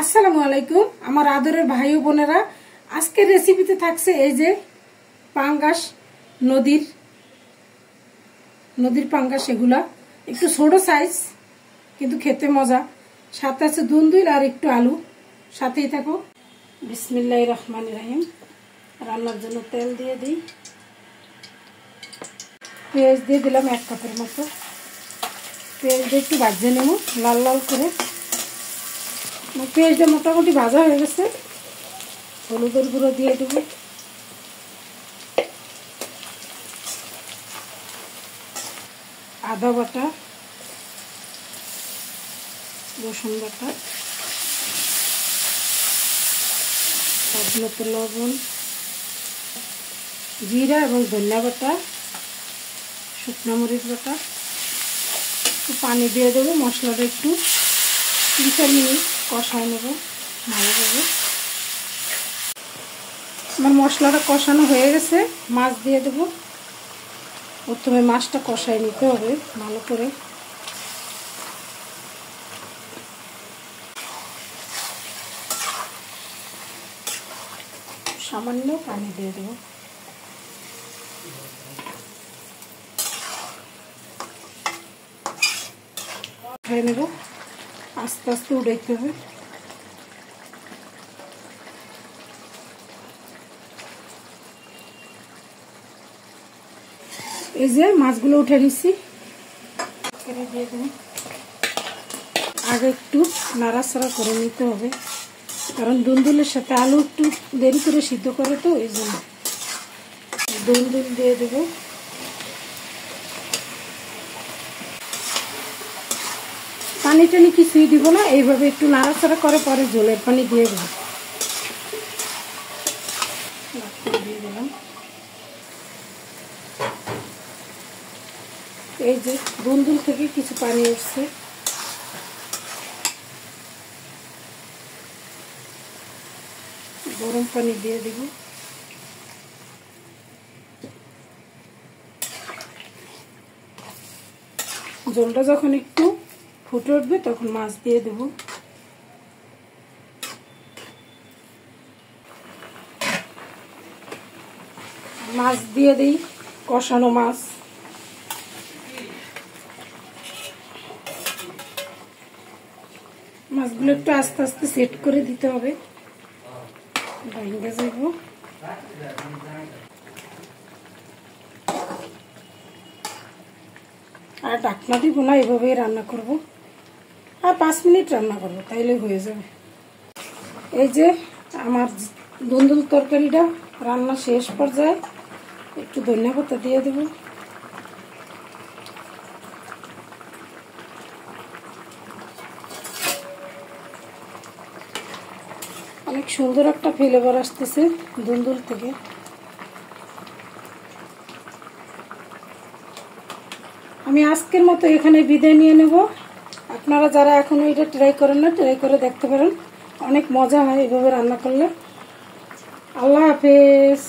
আসসালামু আলাইকুম আমার আদরের ভাই ও বোনেরা, আজকের রেসিপিতে থাকছে এই যে পাঙ্গাস, নদীর পাঙ্গাস। এগুলা একটু ছোট সাইজ কিন্তু খেতে মজা। সাথে আছে দুন্দুল আর একটু আলু। সাথেই থাকো। বিসমিল্লাহির রহমানির রহিম। রান্নার জন্য তেল দিয়ে দিই। পেঁয়াজ দিয়ে দিলাম 1 কাপের মতো। পেঁয়াজ দিয়ে একটু ভাজে নেব লাল লাল করে। পেঁয়াজটা মোটামুটি ভাজা হয়ে গেছে। হলুদের গুঁড়ো দিয়ে দেবো, আদা বাটা, রসুন বাটা, স্বাদমতো লবণ, জিরা এবং ধনিয়া বাটা, শুকনো মরিচ বাটা। একটু পানি দিয়ে দেবো। মশলাটা একটু 3-4 মিনিট কষায় নেব ভালোভাবে। আমার মশলাটা কষানো হয়ে গেছে। মাছ দিয়ে দেবো। প্রথমে মাছটা কষায় নিতে হবে ভালো করে। সামান্য পানি দিয়ে দেবো। খেয়ে নেব। আস্তে আস্তে উঠাইতে হবে। এই যে মাছগুলো উঠে নিচ্ছি, দিয়ে দেবো। আগে একটু নাড়াচাড়া করে নিতে হবে, কারণ দুন্দুলের সাথে আলু একটু দেরি করে সিদ্ধ করে, তো এই জন্য দুন্দুল দিয়ে দেবো। পানি টানি কিছুই দিব না, এইভাবে একটু নাড়াচাড়া করে পরে ঝোলের পানি দিয়ে দেবো। দিয়ে দিলাম। এই যে দুন্দুল থেকে কিছু পানি উঠছে। গরম পানি দিয়ে দেব। ঝোলটা যখন একটু ফুটে উঠবে তখন মাছ দিয়ে দেব। মাছ দিয়ে দিই, কষানো মাছ। মাছগুলো একটু আস্তে আস্তে সেট করে দিতে হবে, ভেঙে যাব। আর ঢাকনা দিব না, এভাবেই রান্না করব। আর 5 মিনিট রান্না করব, তাইলে হয়ে যাবে। এই যে আমার দুন্দুল তরকারিটা রান্না শেষ পর্যায়ে। একটু ধনিয়া পাতা দিয়ে দেব। অনেক সুন্দর একটা ফ্লেভার আসতেছে দুন্দুল থেকে। আমি আজকের মতো এখানে বিদায় নিয়ে নেব। আপনারা যারা এখনো এটা ট্রাই করেন না, ট্রাই করে দেখতে পারেন। অনেক মজা হয় এভাবে রান্না করলে। আল্লাহ হাফেজ।